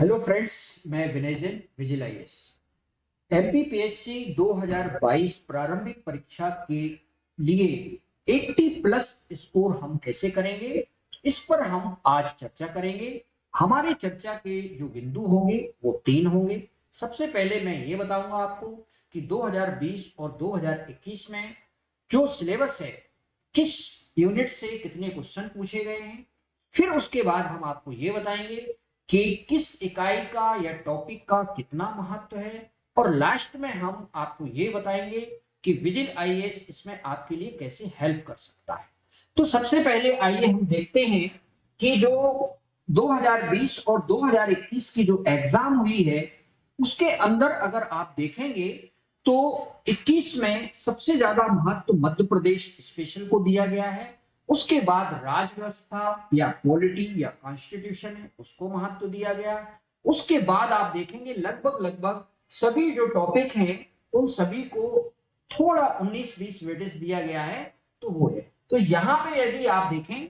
Hello friends, मैं विनय Jain, vigil IAS. MPPSC 2022 प्रारंभिक परीक्षा के लिए 80 प्लस स्कोर हम कैसे करेंगे, इस पर हम आज चर्चा करेंगे। हमारे चर्चा के जो बिंदु होंगे वो 3 होंगे। सबसे पहले मैं ये बताऊंगा आपको कि 2020 और 2021 में जो सिलेबस है, किस यूनिट से कितने क्वेश्चन पूछे गए हैं। फिर उसके बाद हम आपको ये बताएंगे कि किस इकाई का या टॉपिक का कितना महत्व है, और लास्ट में हम आपको ये बताएंगे कि विजिल आईएएस इसमें आपके लिए कैसे हेल्प कर सकता है। तो सबसे पहले आइए हम देखते हैं कि जो 2020 और 2021 की जो एग्जाम हुई है, उसके अंदर अगर आप देखेंगे तो 21 में सबसे ज्यादा महत्व मध्य प्रदेश स्पेशल को दिया गया है। उसके बाद राज्य व्यवस्था या पॉलिटी या कॉन्स्टिट्यूशन है, उसको महत्व दिया गया। उसके बाद आप देखेंगे लगभग लगभग सभी जो टॉपिक हैं उन सभी को थोड़ा 19-20 वेटेज दिया गया है। तो वो है, तो यहाँ पे यदि आप देखें,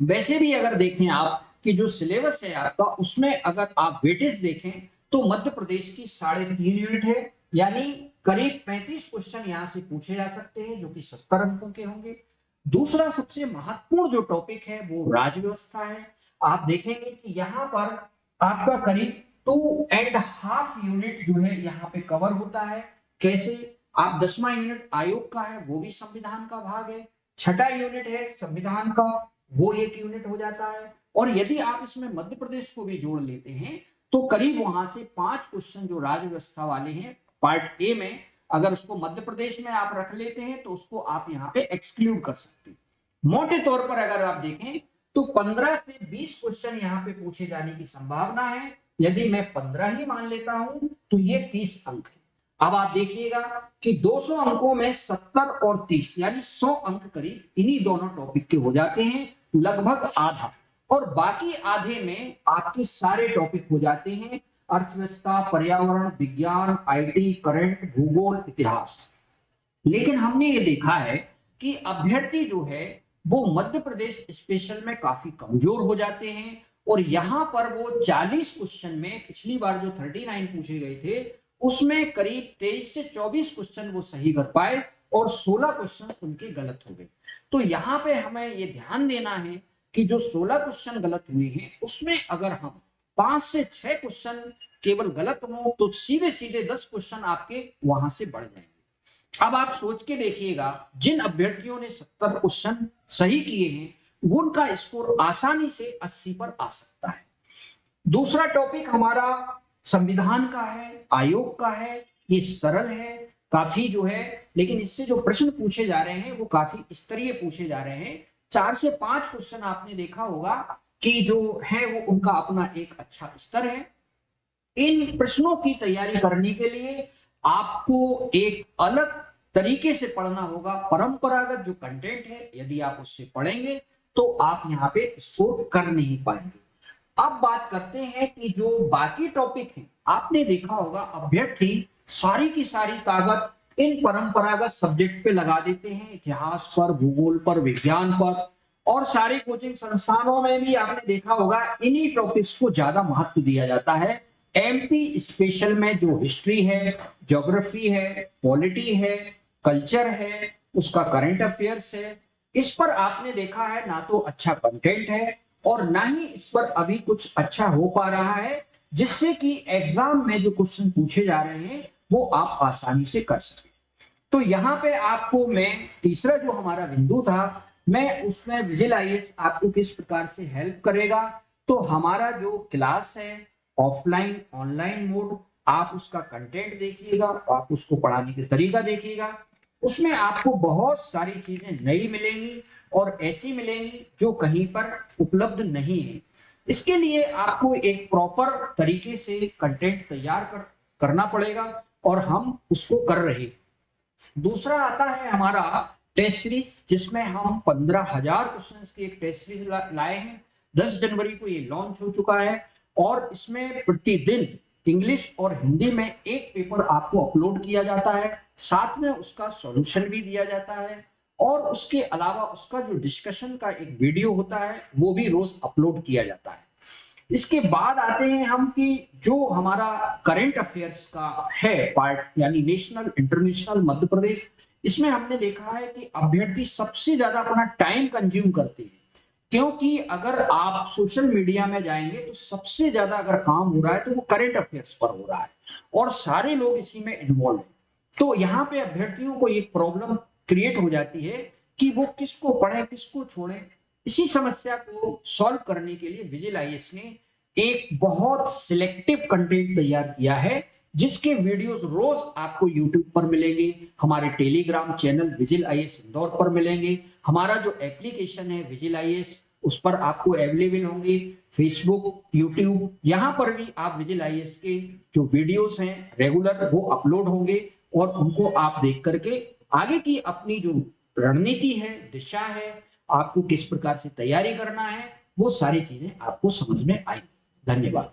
वैसे भी अगर देखें आप कि जो सिलेबस है आपका, उसमें अगर आप वेटेज देखें तो मध्य प्रदेश की 3.5 यूनिट है, यानी करीब 35 क्वेश्चन यहाँ से पूछे जा सकते हैं जो कि 70 अंकों के होंगे। दूसरा सबसे महत्वपूर्ण जो टॉपिक है वो राज्य व्यवस्था है। आप देखेंगे कि यहाँ पर आपका करीब 2.5 यूनिट जो है यहाँ पे कवर होता है। कैसे? आप 10वां यूनिट आयोग का है, वो भी संविधान का भाग है। छठा यूनिट है संविधान का, वो 1 यूनिट हो जाता है। और यदि आप इसमें मध्य प्रदेश को भी जोड़ लेते हैं तो करीब वहां से 5 क्वेश्चन जो राज्य व्यवस्था वाले हैं पार्ट ए में, अगर उसको मध्य प्रदेश में आप रख लेते हैं तो उसको आप यहाँ पे एक्सक्लूड कर सकते हैं। मोटे तौर पर अगर आप देखें तो 15 से 20 क्वेश्चन यहाँ पे पूछे जाने की संभावना है। यदि मैं 15 ही मान लेता हूं तो ये 30 अंक है। अब आप देखिएगा कि 200 अंकों में 70 और 30 यानी 100 अंक करीब इन्हीं दोनों टॉपिक के हो जाते हैं, लगभग आधा। और बाकी आधे में आपके सारे टॉपिक हो जाते हैं अर्थव्यवस्था, पर्यावरण, विज्ञान, आईटी, करंट, भूगोल, इतिहास। लेकिन हमने ये देखा है कि अभ्यर्थी जो है वो मध्य प्रदेश स्पेशल में काफी कमजोर हो जाते हैं, और यहां पर वो 40 क्वेश्चन में, पिछली बार जो 39 पूछे गए थे उसमें करीब 23 से 24 क्वेश्चन वो सही कर पाए और 16 क्वेश्चन उनके गलत हो गए। तो यहाँ पे हमें ये ध्यान देना है कि जो 16 क्वेश्चन गलत हुए हैं उसमें अगर हम 5 से 6 क्वेश्चन केवल गलत हो तो सीधे सीधे 10 क्वेश्चन आपके वहां से बढ़ जाएंगे। अब आप सोच के देखिएगा, जिन अभ्यर्थियों ने 70 क्वेश्चन सही किए हैं उनका स्कोर आसानी से 80 पर आ सकता है। दूसरा टॉपिक हमारा संविधान का है, आयोग का है। ये सरल है काफी जो है, लेकिन इससे जो प्रश्न पूछे जा रहे हैं वो काफी स्तरीय पूछे जा रहे हैं। 4 से 5 क्वेश्चन आपने देखा होगा कि जो है वो उनका अपना एक अच्छा स्तर है। इन प्रश्नों की तैयारी करने के लिए आपको एक अलग तरीके से पढ़ना होगा। परंपरागत जो कंटेंट है यदि आप उससे पढ़ेंगे तो आप यहाँ पे स्कोर कर नहीं पाएंगे। अब बात करते हैं कि जो बाकी टॉपिक हैं, आपने देखा होगा अभ्यर्थी सारी की सारी ताकत इन परंपरागत सब्जेक्ट पे लगा देते हैं, इतिहास पर, भूगोल पर, विज्ञान पर। और सारे कोचिंग संस्थानों में भी आपने देखा होगा इन्हीं टॉपिक्स को ज्यादा महत्व दिया जाता है। एमपी स्पेशल में जो हिस्ट्री है, ज्योग्राफी है, पॉलिटी है, कल्चर है, उसका करंट अफेयर्स है, इस पर आपने देखा है ना तो अच्छा कंटेंट है और ना ही इस पर अभी कुछ अच्छा हो पा रहा है, जिससे कि एग्जाम में जो क्वेश्चन पूछे जा रहे हैं वो आप आसानी से कर सकें। तो यहाँ पे आपको मैं तीसरा जो हमारा बिंदु था, मैं उसमें विजिल आईएएस आपको किस प्रकार से हेल्प करेगा। तो हमारा जो क्लास है ऑफलाइन ऑनलाइन मोड, आप उसका कंटेंट देखिएगा, आप उसको पढ़ाने का तरीका देखिएगा। उसमें आपको बहुत सारी चीजें नई मिलेंगी और ऐसी मिलेंगी जो कहीं पर उपलब्ध नहीं है। इसके लिए आपको एक प्रॉपर तरीके से कंटेंट तैयार करना पड़ेगा, और हम उसको कर रहे हैं। दूसरा आता है हमारा टेस्ट सीरीज, जिसमें हम 15,000 क्वेश्चन की एक टेस्ट सीरीज लाए हैं। 10 जनवरी को ये लॉन्च हो चुका है, और इसमें प्रतिदिन इंग्लिश और हिंदी में एक पेपर आपको अपलोड किया जाता है, साथ में उसका सॉल्यूशन भी दिया जाता है, और उसके अलावा उसका जो डिस्कशन का एक वीडियो होता है वो भी रोज अपलोड किया जाता है। इसके बाद आते हैं हम कि जो हमारा करंट अफेयर्स का है पार्ट, यानी नेशनल, इंटरनेशनल, मध्य प्रदेश, इसमें हमने देखा है कि अभ्यर्थी सबसे ज्यादा अपना टाइम कंज्यूम करते हैं, क्योंकि अगर आप सोशल मीडिया में जाएंगे तो सबसे ज्यादा अगर काम हो रहा है तो वो करंट अफेयर्स पर हो रहा है और सारे लोग इसी में इन्वॉल्व हैं। तो यहाँ पे अभ्यर्थियों को एक प्रॉब्लम क्रिएट हो जाती है कि वो किसको पढ़े किसको छोड़े। इसी समस्या को सॉल्व करने के लिए विजिल आईएएस ने एक बहुत सिलेक्टिव कंटेंट तैयार किया है, जिसके वीडियोस रोज आपको यूट्यूब पर मिलेंगे, हमारे Telegram channel vigil IAS Indore पर मिलेंगे, हमारा जो एप्लीकेशन है विजिल आईएएस उस पर आपको अवेलेबल होंगे, फेसबुक, यूट्यूब, यहाँ पर भी आप विजिल आईएएस के जो वीडियोस हैं रेगुलर वो अपलोड होंगे और उनको आप देख करके आगे की अपनी जो रणनीति है, दिशा है, आपको किस प्रकार से तैयारी करना है, वो सारी चीजें आपको समझ में आएंगी। धन्यवाद।